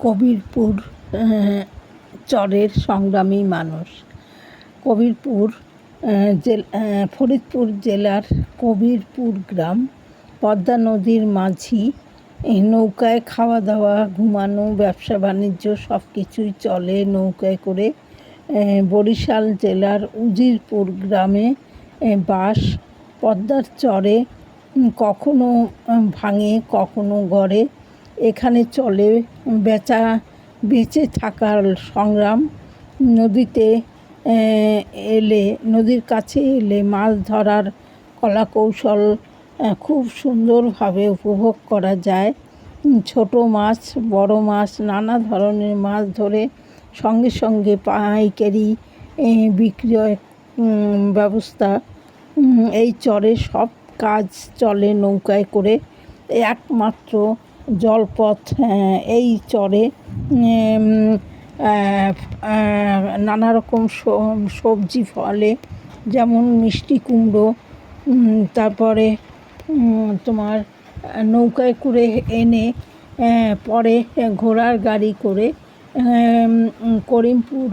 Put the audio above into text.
কবিরপুর চরের সংগ্রামী মানুষ। কবিরপুর ফরিদপুর জেলার কবিরপুর গ্রাম। পদ্মা নদীর মাঝি, নৌকায় খাওয়া দাওয়া, ঘুমানো, ব্যবসা বাণিজ্য সব কিছুই চলে নৌকায় করে। বরিশাল জেলার উজিরপুর গ্রামে বাস। পদ্মার চরে কখনো ভাঙে কখনো গড়ে। এখানে চলে বেঁচে থাকার সংগ্রাম। নদীর কাছে এলে মাছ ধরার কলাকৌশল খুব সুন্দরভাবে উপভোগ করা যায়। ছোট মাছ, বড় মাছ, নানা ধরনের মাছ ধরে সঙ্গে সঙ্গে পাইকারি বিক্রয় ব্যবস্থা। এই চরে সব কাজ চলে নৌকায় করে। একমাত্র জলপথ এই চরে। নানা রকম সবজি ফলে, যেমন মিষ্টি কুমড়ো। তারপরে তোমার নৌকায় করে এনে পরে ঘোড়ার গাড়ি করে করিমপুর